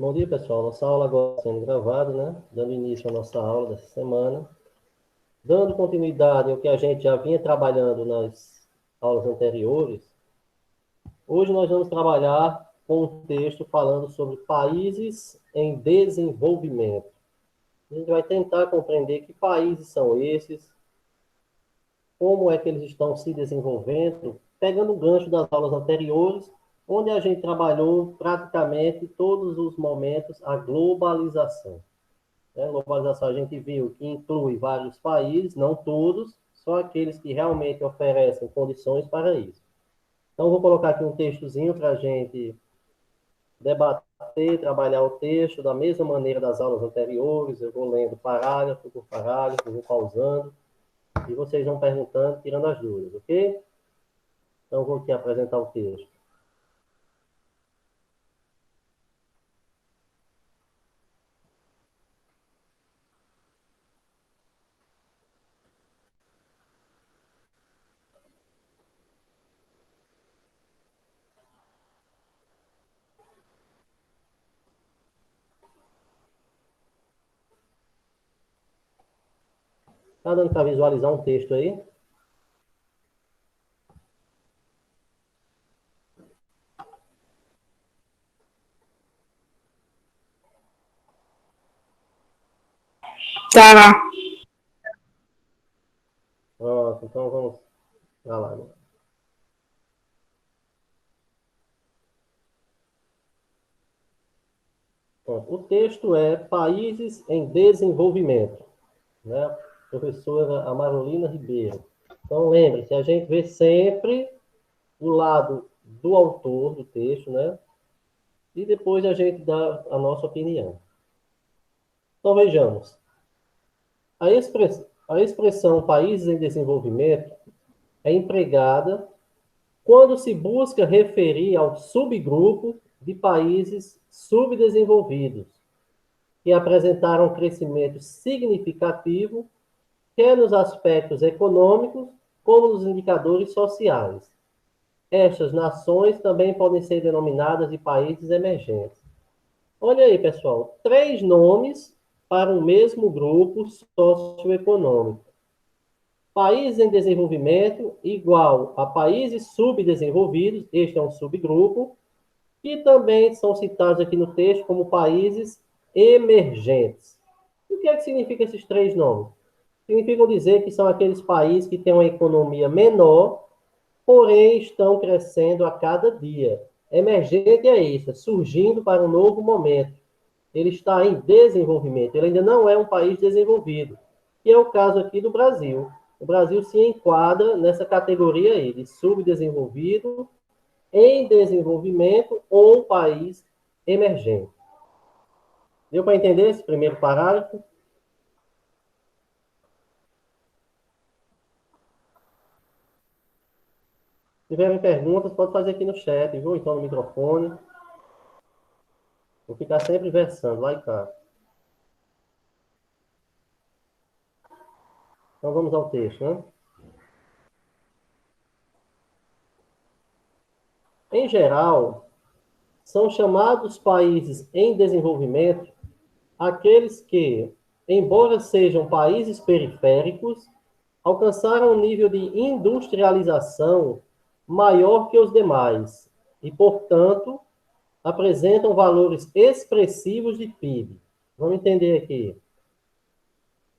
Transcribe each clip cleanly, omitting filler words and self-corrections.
Bom dia, pessoal. Nossa aula agora está sendo gravada, né? Dando início à nossa aula dessa semana. Dando continuidade ao que a gente já vinha trabalhando nas aulas anteriores, hoje nós vamos trabalhar com um texto falando sobre países em desenvolvimento. A gente vai tentar compreender que países são esses, como é que eles estão se desenvolvendo, pegando o gancho das aulas anteriores, onde a gente trabalhou praticamente todos os momentos a globalização. A globalização a gente viu que inclui vários países, não todos, só aqueles que realmente oferecem condições para isso. Então, vou colocar aqui um textozinho para a gente debater, trabalhar o texto da mesma maneira das aulas anteriores. Eu vou lendo parágrafo por parágrafo, vou pausando, e vocês vão perguntando, tirando as dúvidas, ok? Então, vou aqui apresentar o texto. Está dando para visualizar um texto aí? Tá lá. Pronto, então vamos para lá, né? Pronto. O texto é Países em Desenvolvimento, né? Professora Amarolina Ribeiro. Então, lembre-se, a gente vê sempre o lado do autor do texto, né? E depois a gente dá a nossa opinião. Então, vejamos. A expressão países em desenvolvimento é empregada quando se busca referir ao subgrupo de países subdesenvolvidos que apresentaram crescimento significativo, quer nos aspectos econômicos, como nos indicadores sociais. Estas nações também podem ser denominadas de países emergentes. Olha aí, pessoal, 3 nomes para o mesmo grupo socioeconômico. Países em desenvolvimento igual a países subdesenvolvidos, este é um subgrupo, que também são citados aqui no texto como países emergentes. E o que é que significa esses 3 nomes? Significam dizer que são aqueles países que têm uma economia menor, porém estão crescendo a cada dia. Emergente é isso, surgindo para um novo momento. Ele está em desenvolvimento, ele ainda não é um país desenvolvido, que é o caso aqui do Brasil. O Brasil se enquadra nessa categoria aí, de subdesenvolvido, em desenvolvimento ou país emergente. Deu para entender esse primeiro parágrafo? Se tiverem perguntas, pode fazer aqui no chat, viu? Então no microfone. Vou ficar sempre versando, lá e cá. Então vamos ao texto, né? Em geral, são chamados países em desenvolvimento aqueles que, embora sejam países periféricos, alcançaram um nível de industrialização maior que os demais e, portanto, apresentam valores expressivos de PIB. Vamos entender aqui.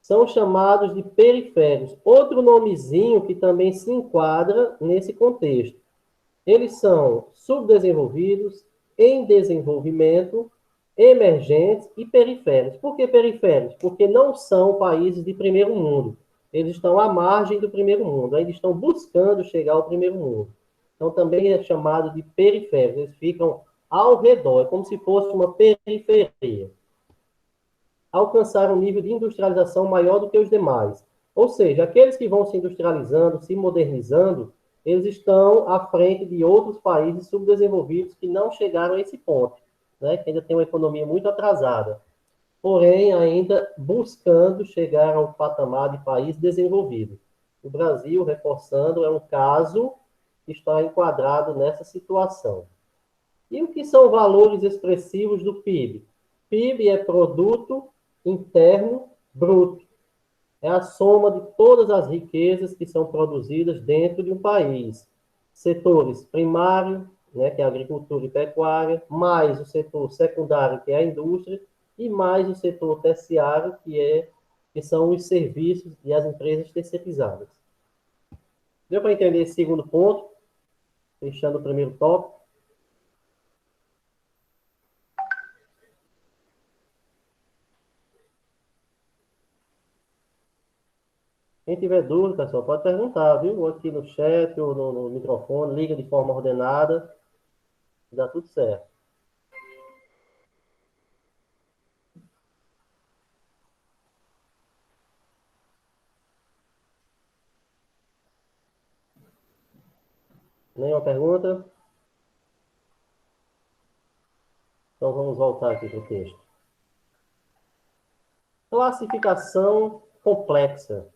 São chamados de periféricos. Outro nomezinho que também se enquadra nesse contexto. Eles são subdesenvolvidos, em desenvolvimento, emergentes e periféricos. Por que periféricos? Porque não são países de primeiro mundo. Eles estão à margem do primeiro mundo, ainda estão buscando chegar ao primeiro mundo. Então, também é chamado de periféricos. Eles ficam ao redor, é como se fosse uma periferia. Alcançar um nível de industrialização maior do que os demais. Ou seja, aqueles que vão se industrializando, se modernizando, eles estão à frente de outros países subdesenvolvidos que não chegaram a esse ponto, né? Que ainda tem uma economia muito atrasada, porém ainda buscando chegar ao patamar de país desenvolvido. O Brasil, reforçando, é um caso que está enquadrado nessa situação. E o que são valores expressivos do PIB? PIB é Produto Interno Bruto. É a soma de todas as riquezas que são produzidas dentro de um país. Setores primário, né, que é a agricultura e pecuária, mais o setor secundário, que é a indústria, e mais o setor terciário, que são os serviços e as empresas terceirizadas. Deu para entender esse segundo ponto? Fechando o primeiro tópico. Quem tiver dúvida, pessoal, pode perguntar, viu? Ou aqui no chat ou no microfone, liga de forma ordenada, dá tudo certo. Nenhuma pergunta? Então vamos voltar aqui para o texto. Classificação complexa.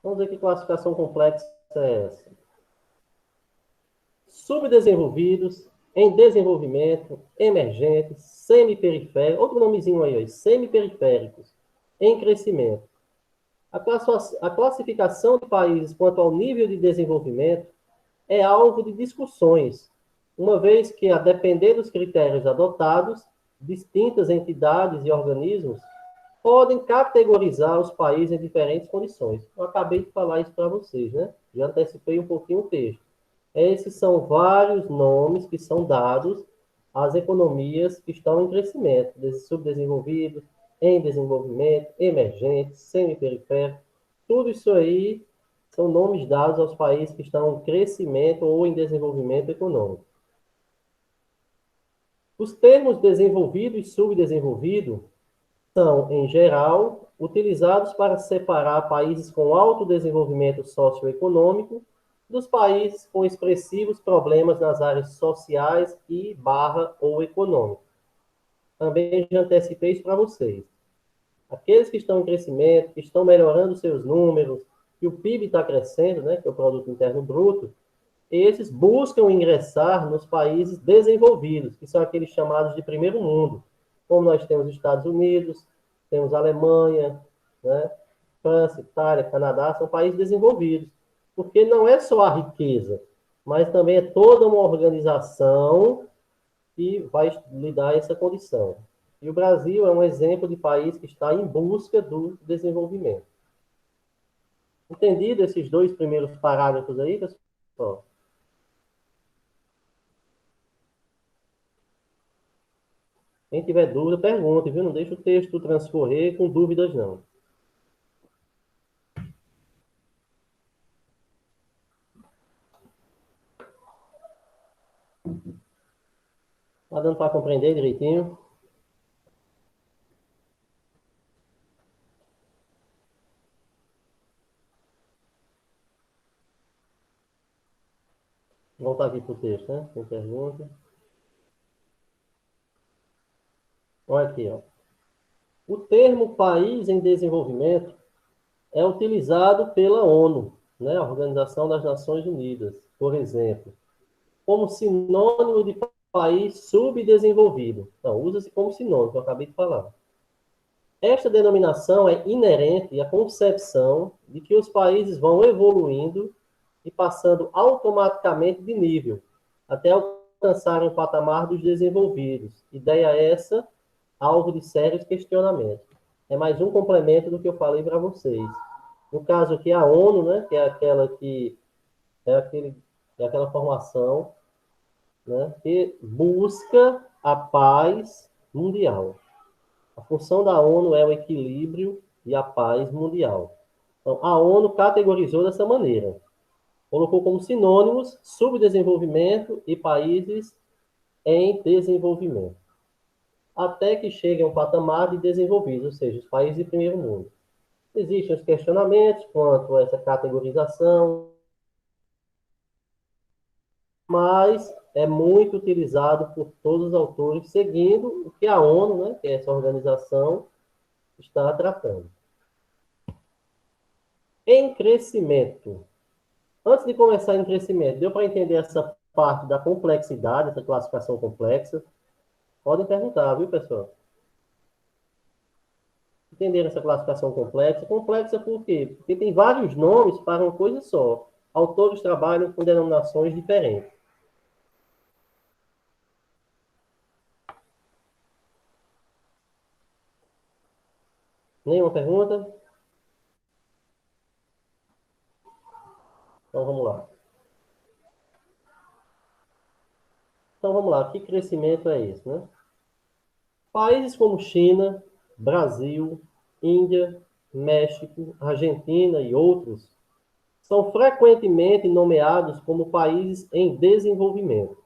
Vamos ver que classificação complexa é essa. Subdesenvolvidos, em desenvolvimento, emergentes, semiperiféricos, outro nomezinho aí, semiperiféricos, em crescimento. A classificação de países quanto ao nível de desenvolvimento é alvo de discussões, uma vez que, a depender dos critérios adotados, distintas entidades e organismos podem categorizar os países em diferentes condições. Eu acabei de falar isso para vocês, né? Já antecipei um pouquinho o texto. Esses são vários nomes que são dados às economias que estão em crescimento, subdesenvolvidos, em desenvolvimento, emergentes, semiperiféricos. Tudo isso aí são nomes dados aos países que estão em crescimento ou em desenvolvimento econômico. Os termos desenvolvido e subdesenvolvido são, em geral, utilizados para separar países com alto desenvolvimento socioeconômico dos países com expressivos problemas nas áreas sociais ou econômicas. Também já antecipei isso para vocês. Aqueles que estão em crescimento, que estão melhorando seus números, que o PIB está crescendo, né, que é o Produto Interno Bruto, esses buscam ingressar nos países desenvolvidos, que são aqueles chamados de primeiro mundo, como nós temos Estados Unidos, temos Alemanha, né, França, Itália, Canadá, são países desenvolvidos, porque não é só a riqueza, mas também é toda uma organização que vai lhe dar essa condição. E o Brasil é um exemplo de país que está em busca do desenvolvimento. Entendido esses dois primeiros parágrafos aí, pessoal? Quem tiver dúvida, pergunte, viu? Não deixe o texto transcorrer com dúvidas, não. Está dando para compreender direitinho? Vou voltar aqui para o texto, né? Tem pergunta. Olha aqui, ó. O termo país em desenvolvimento é utilizado pela ONU, né? A Organização das Nações Unidas, por exemplo, como sinônimo de país subdesenvolvido. Então, usa-se como sinônimo, que eu acabei de falar. Esta denominação é inerente à concepção de que os países vão evoluindo e passando automaticamente de nível, até alcançarem o patamar dos desenvolvidos. Ideia essa, alvo de sérios questionamentos. É mais um complemento do que eu falei para vocês. No caso aqui, a ONU, né, que é aquela formação, né, que busca a paz mundial. A função da ONU é o equilíbrio e a paz mundial. Então, a ONU categorizou dessa maneira. Colocou como sinônimos subdesenvolvimento e países em desenvolvimento. Até que chegue a um patamar de desenvolvidos, ou seja, os países de primeiro mundo. Existem os questionamentos quanto a essa categorização, mas é muito utilizado por todos os autores, seguindo o que a ONU, né, que é essa organização, está tratando. Em crescimento. Antes de começar em crescimento, deu para entender essa parte da complexidade, essa classificação complexa. Podem perguntar, viu, pessoal? Entenderam essa classificação complexa? Complexa por quê? Porque tem vários nomes para uma coisa só. Autores trabalham com denominações diferentes. Nenhuma pergunta? Então vamos lá. Então vamos lá. Que crescimento é esse, né? Países como China, Brasil, Índia, México, Argentina e outros são frequentemente nomeados como países em desenvolvimento.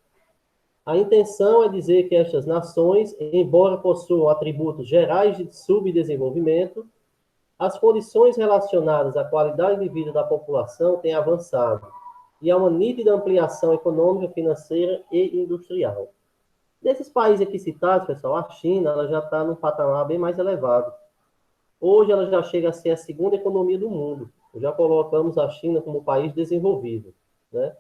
A intenção é dizer que estas nações, embora possuam atributos gerais de subdesenvolvimento, as condições relacionadas à qualidade de vida da população têm avançado e há uma nítida ampliação econômica, financeira e industrial. Desses países aqui citados, pessoal, a China ela já está num patamar bem mais elevado. Hoje ela já chega a ser a segunda economia do mundo. Já colocamos a China como país desenvolvido, né?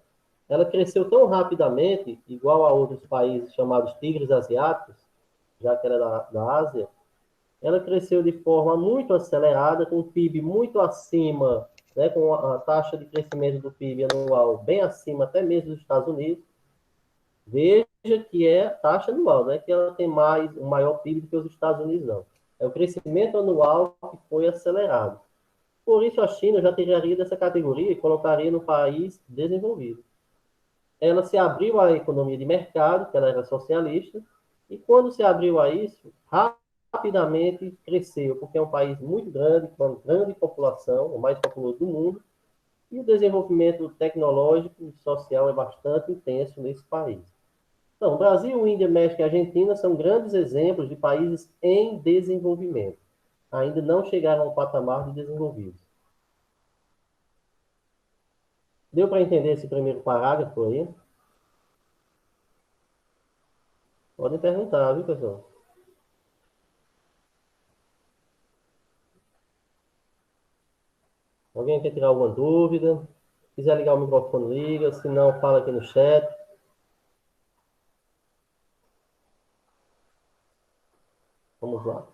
Ela cresceu tão rapidamente, igual a outros países chamados tigres asiáticos, já que ela é da Ásia, ela cresceu de forma muito acelerada, com o PIB muito acima, né, com a taxa de crescimento do PIB anual bem acima até mesmo dos Estados Unidos. Veja que é taxa anual, não é que ela tem um maior PIB do que os Estados Unidos, não. É o crescimento anual que foi acelerado. Por isso, a China já tiraria dessa categoria e colocaria no país desenvolvido. Ela se abriu à economia de mercado, que ela era socialista, e quando se abriu a isso, rapidamente cresceu, porque é um país muito grande, com uma grande população, o mais populoso do mundo, e o desenvolvimento tecnológico e social é bastante intenso nesse país. Então, Brasil, Índia, México e Argentina são grandes exemplos de países em desenvolvimento. Ainda não chegaram ao patamar de desenvolvidos. Deu para entender esse primeiro parágrafo aí? Podem perguntar, viu, pessoal? Alguém quer tirar alguma dúvida? Se quiser ligar o microfone, liga. Se não, fala aqui no chat. Vamos lá.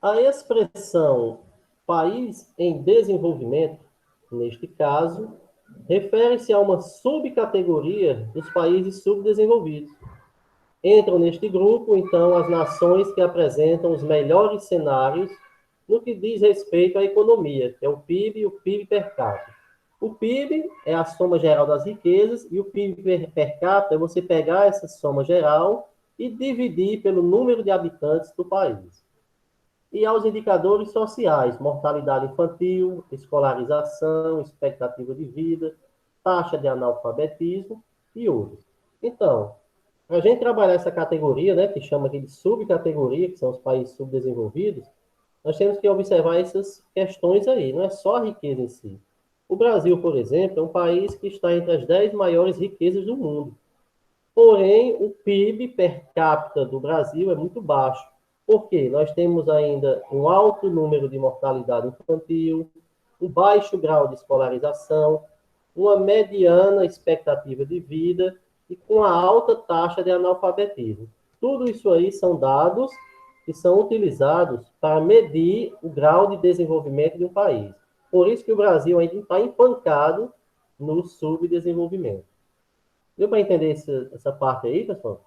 A expressão país em desenvolvimento, neste caso, refere-se a uma subcategoria dos países subdesenvolvidos. Entram neste grupo, então, as nações que apresentam os melhores cenários no que diz respeito à economia, que é o PIB e o PIB per capita. O PIB é a soma geral das riquezas e o PIB per capita é você pegar essa soma geral e dividir pelo número de habitantes do país. E aos indicadores sociais, mortalidade infantil, escolarização, expectativa de vida, taxa de analfabetismo e outros. Então, para a gente trabalhar essa categoria, né, que chama aqui de subcategoria, que são os países subdesenvolvidos, nós temos que observar essas questões aí, não é só a riqueza em si. O Brasil, por exemplo, é um país que está entre as 10 maiores riquezas do mundo. Porém, o PIB per capita do Brasil é muito baixo. Por quê? Nós temos ainda um alto número de mortalidade infantil, um baixo grau de escolarização, uma mediana expectativa de vida e com a alta taxa de analfabetismo. Tudo isso aí são dados que são utilizados para medir o grau de desenvolvimento de um país. Por isso que o Brasil ainda está empancado no subdesenvolvimento. Deu para entender essa parte aí, pessoal?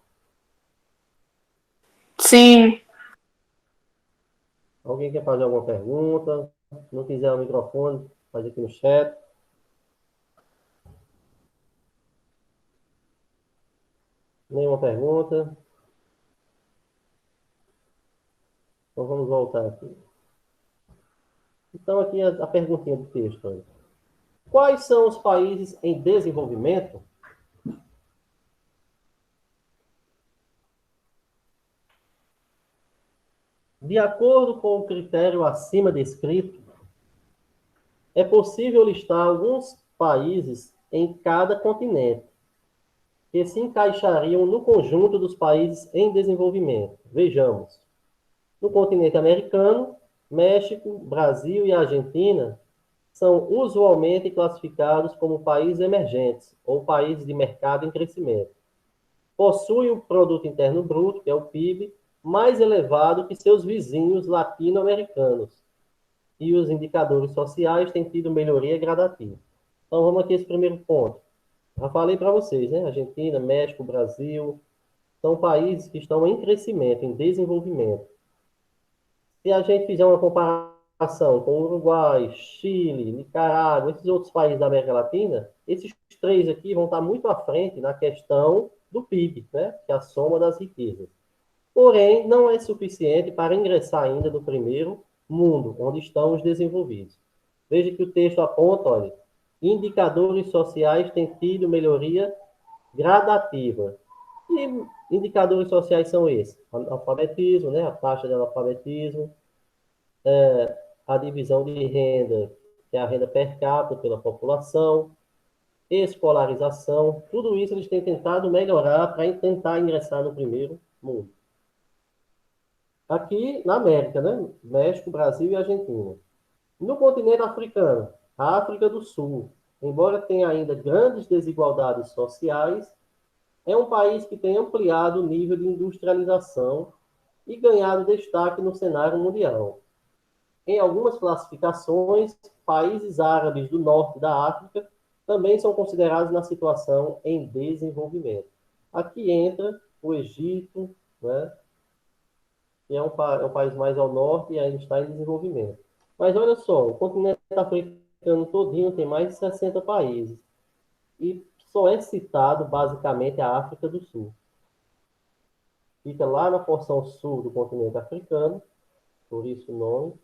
Sim. Alguém quer fazer alguma pergunta? Se não quiser o microfone, faz aqui no chat. Nenhuma pergunta? Então vamos voltar aqui. Então aqui a perguntinha do texto aí. Quais são os países em desenvolvimento? De acordo com o critério acima descrito, é possível listar alguns países em cada continente, que se encaixariam no conjunto dos países em desenvolvimento. Vejamos. No continente americano, México, Brasil e Argentina são usualmente classificados como países emergentes ou países de mercado em crescimento. Possuem o produto interno bruto, que é o PIB, mais elevado que seus vizinhos latino-americanos. E os indicadores sociais têm tido melhoria gradativa. Então, vamos aqui a esse primeiro ponto. Já falei para vocês, né? Argentina, México, Brasil, são países que estão em crescimento, em desenvolvimento. Se a gente fizer uma comparação com Uruguai, Chile, Nicarágua, esses outros países da América Latina, esses três aqui vão estar muito à frente na questão do PIB, né? Que é a soma das riquezas. Porém, não é suficiente para ingressar ainda no primeiro mundo, onde estão os desenvolvidos. Veja que o texto aponta, olha, indicadores sociais têm tido melhoria gradativa. E indicadores sociais são esses: alfabetismo, né, a taxa de analfabetismo, a divisão de renda, que é a renda per capita pela população, escolarização, tudo isso eles têm tentado melhorar para tentar ingressar no primeiro mundo. Aqui na América, né? México, Brasil e Argentina. No continente africano, a África do Sul, embora tenha ainda grandes desigualdades sociais, é um país que tem ampliado o nível de industrialização e ganhado destaque no cenário mundial. Em algumas classificações, países árabes do norte da África também são considerados na situação em desenvolvimento. Aqui entra o Egito, né, que é um país mais ao norte e ainda está em desenvolvimento. Mas olha só, o continente africano todinho tem mais de 60 países e só é citado basicamente a África do Sul. Fica lá na porção sul do continente africano, por isso o nome,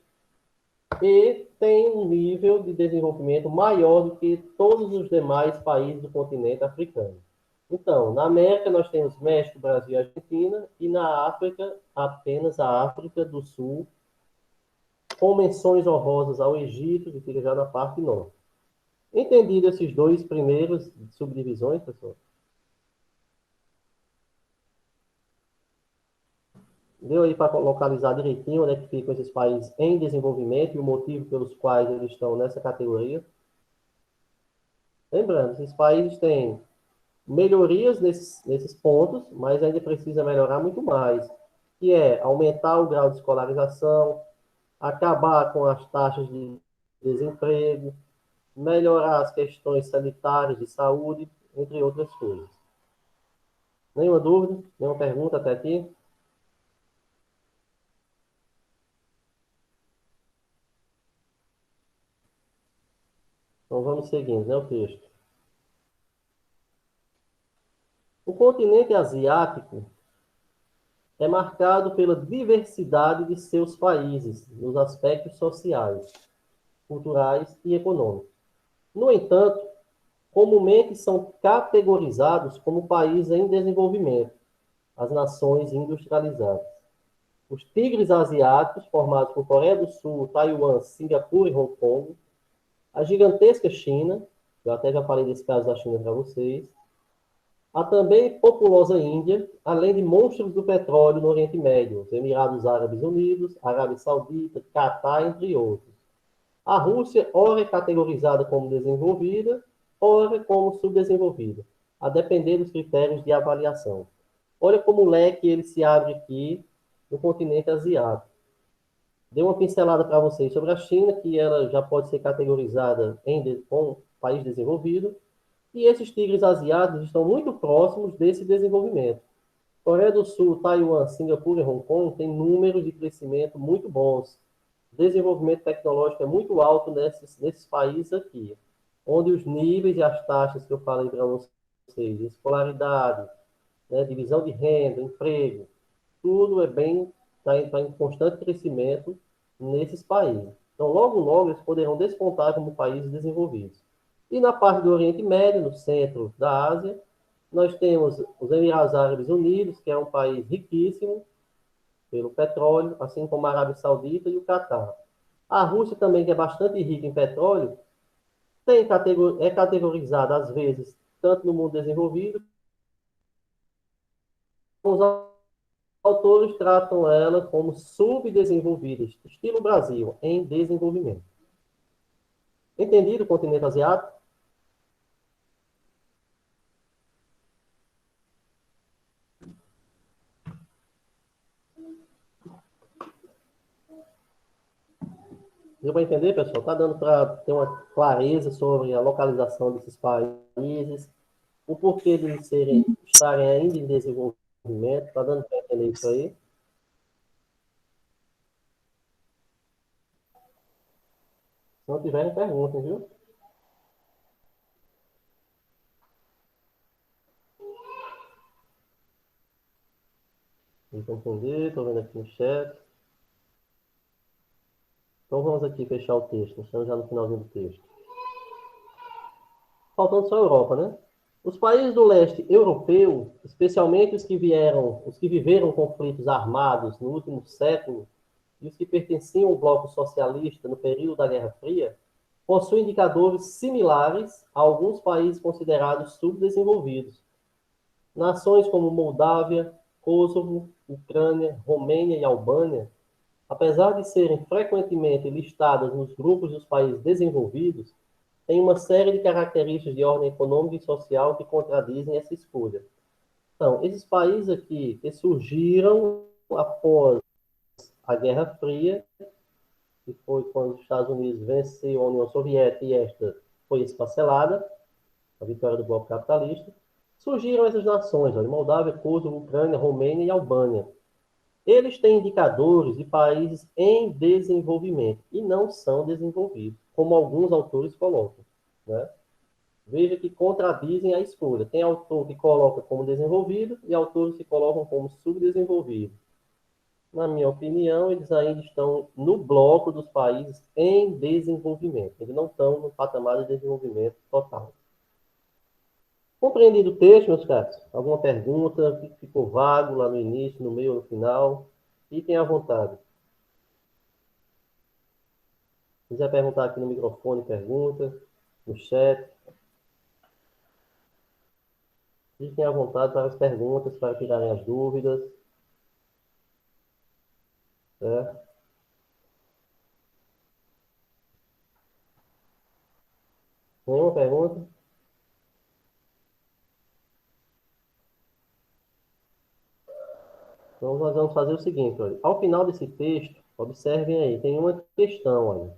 e tem um nível de desenvolvimento maior do que todos os demais países do continente africano. Então, na América nós temos México, Brasil e Argentina, e na África apenas a África do Sul, com menções honrosas ao Egito, que fica já na parte norte. Entendido esses dois primeiros subdivisões, pessoal? Deu aí para localizar direitinho onde é que ficam esses países em desenvolvimento e o motivo pelos quais eles estão nessa categoria. Lembrando, esses países têm melhorias nesses pontos, mas ainda precisa melhorar muito mais, que é aumentar o grau de escolarização, acabar com as taxas de desemprego, melhorar as questões sanitárias de saúde, entre outras coisas. Nenhuma dúvida? Nenhuma pergunta até aqui? Então vamos seguindo, né, o texto. O continente asiático é marcado pela diversidade de seus países nos aspectos sociais, culturais e econômicos. No entanto, comumente são categorizados como países em desenvolvimento, as nações industrializadas. Os tigres asiáticos, formados por Coreia do Sul, Taiwan, Singapura e Hong Kong, a gigantesca China, eu até já falei desse caso da China para vocês, a também populosa Índia, além de monstros do petróleo no Oriente Médio, os Emirados Árabes Unidos, Arábia Saudita, Catar, entre outros. A Rússia, ora é categorizada como desenvolvida, ora como subdesenvolvida, a depender dos critérios de avaliação. Olha como o leque ele se abre aqui no continente asiático. Dei uma pincelada para vocês sobre a China, que ela já pode ser categorizada como país desenvolvido, e esses tigres asiáticos estão muito próximos desse desenvolvimento. Coreia do Sul, Taiwan, Singapura e Hong Kong têm números de crescimento muito bons. O desenvolvimento tecnológico é muito alto nesses países aqui, onde os níveis e as taxas que eu falei para vocês, escolaridade, né, divisão de renda, emprego, tudo está em constante crescimento nesses países. Então, logo, logo, eles poderão despontar como países desenvolvidos. E na parte do Oriente Médio, no centro da Ásia, nós temos os Emirados Árabes Unidos, que é um país riquíssimo pelo petróleo, assim como a Arábia Saudita e o Catar. A Rússia também, que é bastante rica em petróleo, é categorizada, às vezes, tanto no mundo desenvolvido, como os autores tratam ela como subdesenvolvida, estilo Brasil, em desenvolvimento. Entendido o continente asiático? Deu para entender, pessoal? Está dando para ter uma clareza sobre a localização desses países, o porquê de eles estarem ainda em desenvolvimento? Está dando para entender isso aí? Se não tiverem, perguntem, viu? Deu para entender? Estou vendo aqui no chat. Então vamos aqui fechar o texto. Estamos já no finalzinho do texto. Faltando só a Europa, né? Os países do leste europeu, especialmente os que viveram conflitos armados no último século e os que pertenciam ao bloco socialista no período da Guerra Fria, possuem indicadores similares a alguns países considerados subdesenvolvidos. Nações como Moldávia, Kosovo, Ucrânia, Romênia e Albânia, apesar de serem frequentemente listadas nos grupos dos países desenvolvidos, têm uma série de características de ordem econômica e social que contradizem essa escolha. Então, esses países aqui que surgiram após a Guerra Fria, que foi quando os Estados Unidos venceu a União Soviética e esta foi esfacelada, a vitória do bloco capitalista, surgiram essas nações, olha, Moldávia, Kosovo, Ucrânia, Romênia e Albânia. Eles têm indicadores de países em desenvolvimento e não são desenvolvidos, como alguns autores colocam. Né? Veja que contradizem a escolha. Tem autor que coloca como desenvolvido e autores que colocam como subdesenvolvido. Na minha opinião, eles ainda estão no bloco dos países em desenvolvimento. Eles não estão no patamar de desenvolvimento total. Compreendido o texto, meus caros? Alguma pergunta que ficou vago lá no início, no meio ou no final? Fiquem à vontade. Se quiser perguntar aqui no microfone, pergunta. No chat. Fiquem à vontade para as perguntas, para tirarem as dúvidas. Certo? Nenhuma pergunta? Então, nós vamos fazer o seguinte, olha. Ao final desse texto, observem aí, tem uma questão, olha.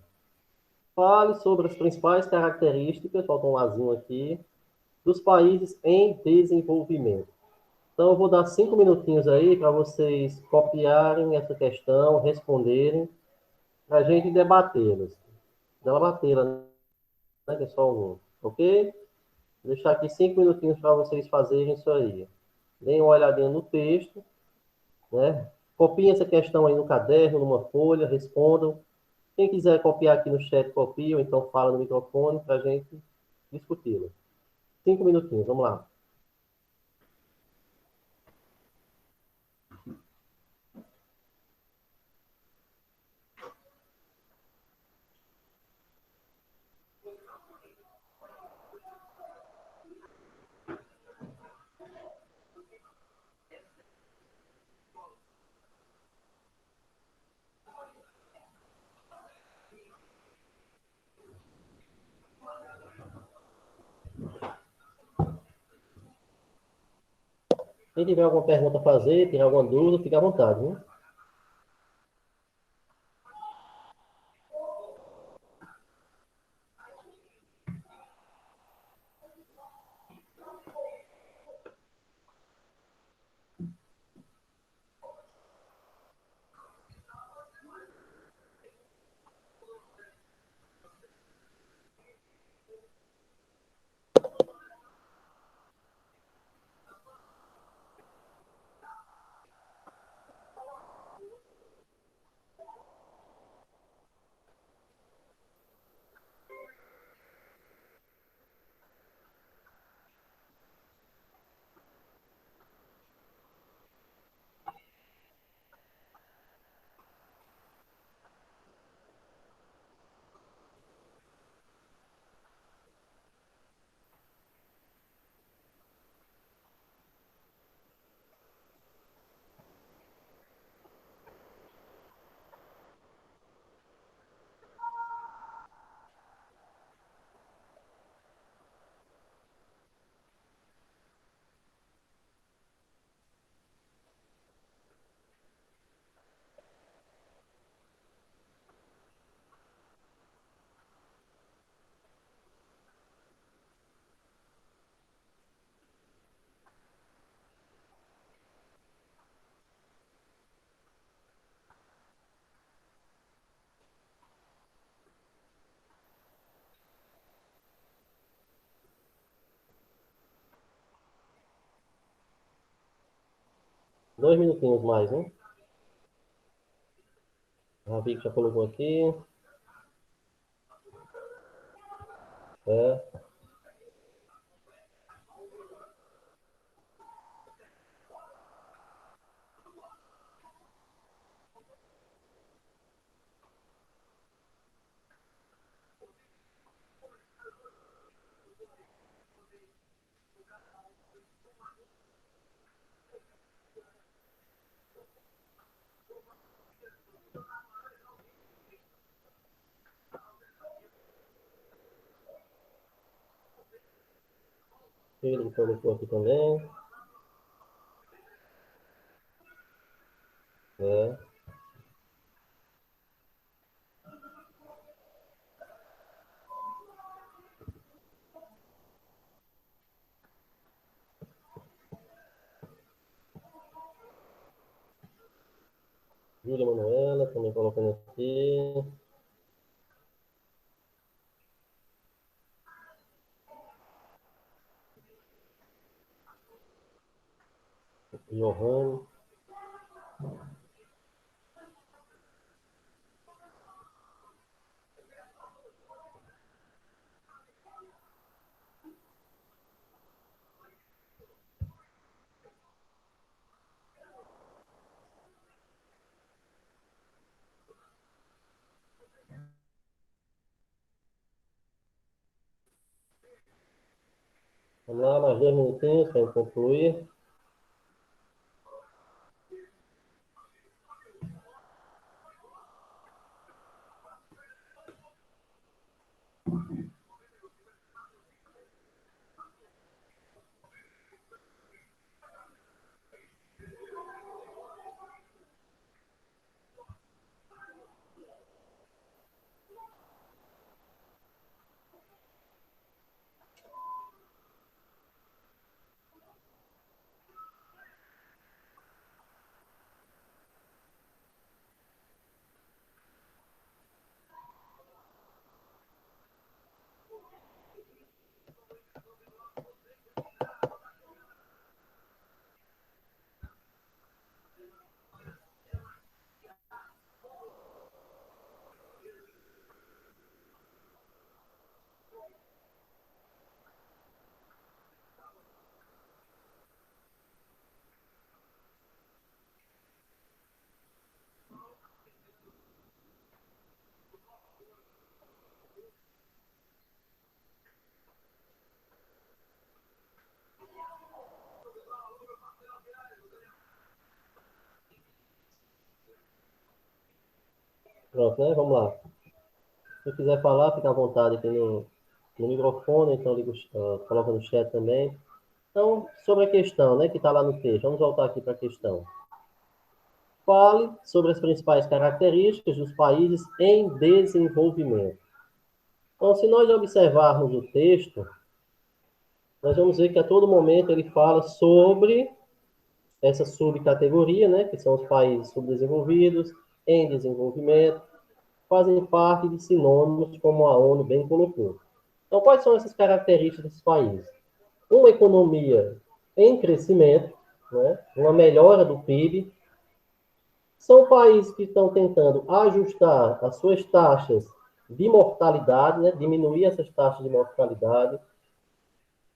Fale sobre as principais características, falta um azinho aqui, dos países em desenvolvimento. Então, eu vou dar 5 minutinhos aí para vocês copiarem essa questão, responderem, para a gente debatê-las. Debatê-la, né, que é só um. Ok? Vou deixar aqui 5 minutinhos para vocês fazerem isso aí. Deem uma olhadinha no texto, né? Copiem essa questão aí no caderno, numa folha, respondam. Quem quiser copiar aqui no chat, copia, ou então fala no microfone para a gente discuti-la. 5 minutinhos, vamos lá. Quem tiver alguma pergunta a fazer, tiver alguma dúvida, fique à vontade, viu? 2 minutinhos mais, né? A Ravi já colocou aqui. É. Ele colocou aqui também. É. Júlia Manuela também colocando aqui. Johan. Vamos lá, mais 2 minutinhos para concluir. Pronto, né? Vamos lá. Se quiser falar, fica à vontade aqui no microfone, então liga, coloca no chat também. Então, sobre a questão, né, que está lá no texto, vamos voltar aqui para a questão. Fale sobre as principais características dos países em desenvolvimento. Então, se nós observarmos o texto, nós vamos ver que a todo momento ele fala sobre essa subcategoria, né, que são os países subdesenvolvidos, em desenvolvimento, fazem parte de sinônimos, como a ONU bem colocou. Então, quais são essas características desses países? Uma economia em crescimento, né, uma melhora do PIB. São países que estão tentando ajustar as suas taxas de mortalidade, né, diminuir essas taxas de mortalidade,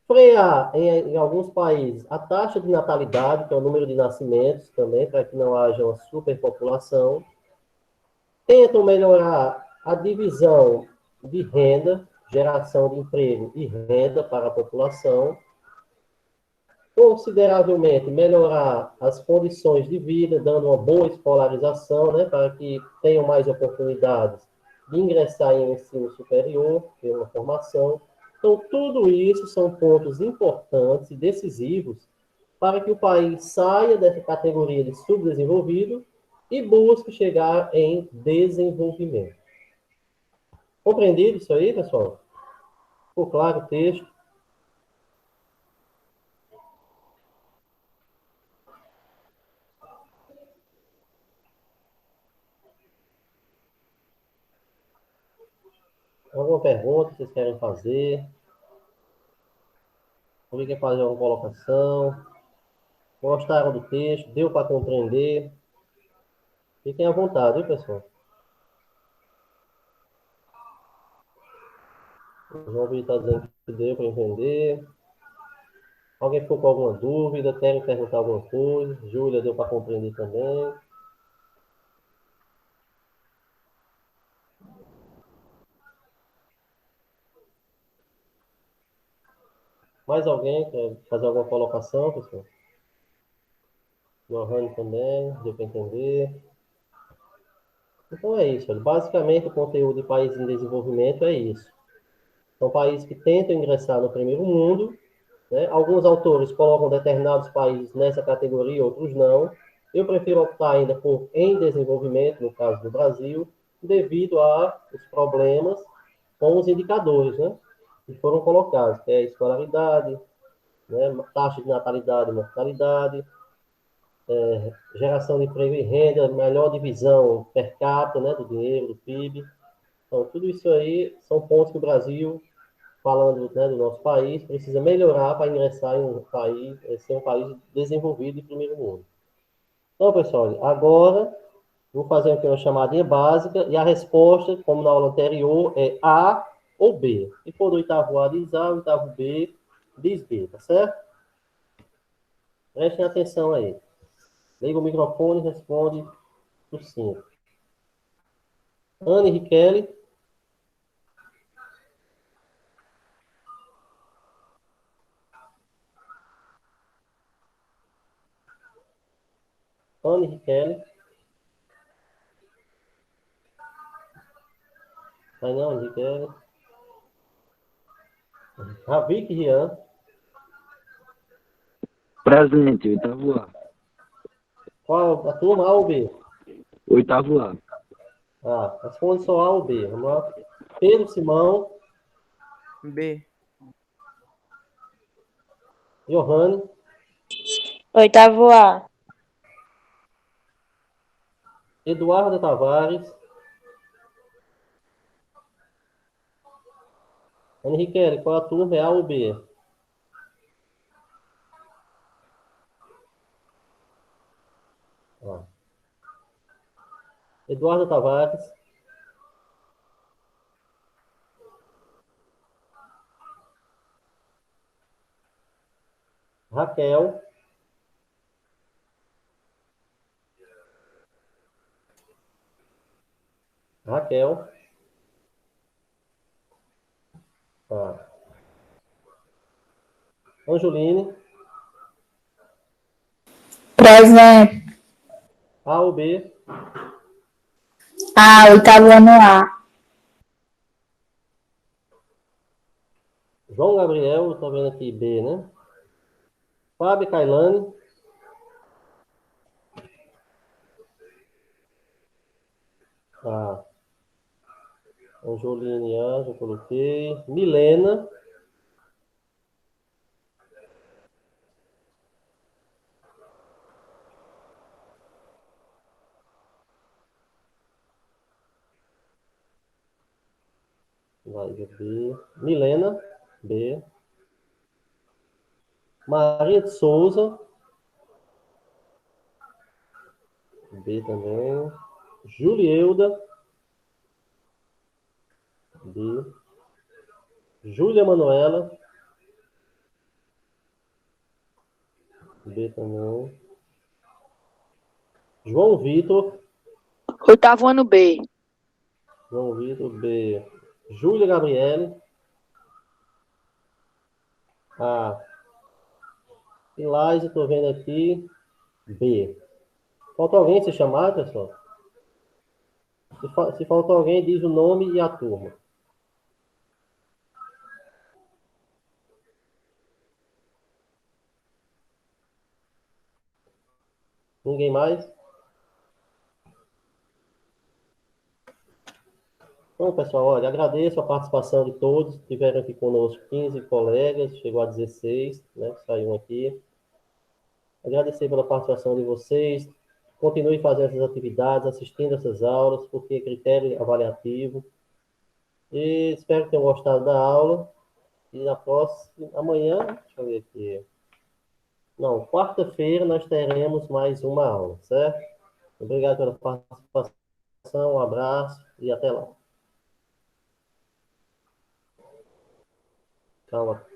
frear em alguns países a taxa de natalidade, que é o número de nascimentos também, para que não haja uma superpopulação. Tentam melhorar a divisão de renda, geração de emprego e renda para a população, consideravelmente melhorar as condições de vida, dando uma boa escolarização, né, para que tenham mais oportunidades de ingressar em ensino superior, ter uma formação. Então, tudo isso são pontos importantes e decisivos para que o país saia dessa categoria de subdesenvolvido e busque chegar em desenvolvimento. Compreendido isso aí, pessoal? Ficou claro o texto? Alguma pergunta que vocês querem fazer? Alguém quer fazer alguma colocação? Gostaram do texto? Deu para compreender? Fiquem à vontade, viu, pessoal? O João Vitor está dizendo que deu para entender. Alguém ficou com alguma dúvida? Querem perguntar alguma coisa? Júlia, deu para compreender também? Mais alguém quer fazer alguma colocação, pessoal? Johanne também, deu para entender. Então é isso. Olha. Basicamente, o conteúdo de países em desenvolvimento é isso. São países que tentam ingressar no primeiro mundo, né? Alguns autores colocam determinados países nessa categoria, outros não. Eu prefiro optar ainda por em desenvolvimento, no caso do Brasil, devido aos problemas com os indicadores, né? Que foram colocados, que é a escolaridade, né? Taxa de natalidade e mortalidade, geração de emprego e renda, melhor divisão per capita, né? Do dinheiro, do PIB. Então, tudo isso aí são pontos que o Brasil, falando, né, do nosso país, precisa melhorar para ingressar em um país, ser um país desenvolvido de primeiro mundo. Então, pessoal, agora vou fazer aqui uma chamadinha básica e a resposta, como na aula anterior, é A ou B. Se for do oitavo A, diz A, oitavo B, diz B, tá certo? Prestem atenção aí. Liga o microfone e responde por 5. Anne Riquelme. Anne Riquelme. Vai não, Anne Riquelme. Ravik Rian. Presente, oitavo A. Qual a turma, A ou B? Oitavo A. Ah, responde só A ou B. Vamos lá. Pedro Simão. B. Johanne. Oitavo A. Eduardo Tavares. Henrique, qual a turma? É A ou B? Ó. Eduardo Tavares. Raquel. Raquel. Tá. Angeline. Presente. A ou B? A, oitavo ano A. João Gabriel, tô vendo aqui B, né? Fábio Cailane. Tá. Angeline A, já coloquei. Milena. Vai B. Milena. B. Maria de Souza. B também. Julieuda. B. Júlia Manuela. B também. João Vitor. Oitavo ano B. João Vitor, B. Júlia Gabriele. A. E Laís, estou vendo aqui. B. Falta alguém se chamar, pessoal? Se falta alguém, diz o nome e a turma. Ninguém mais? Bom, pessoal, olha, agradeço a participação de todos. Tiveram aqui conosco 15 colegas, chegou a 16, né, que saíram aqui. Agradecer pela participação de vocês. Continue fazendo essas atividades, assistindo essas aulas, porque é critério avaliativo. E espero que tenham gostado da aula. E na próxima, amanhã, deixa eu ver aqui. Não, quarta-feira nós teremos mais uma aula, certo? Obrigado pela participação, um abraço e até lá. Calma.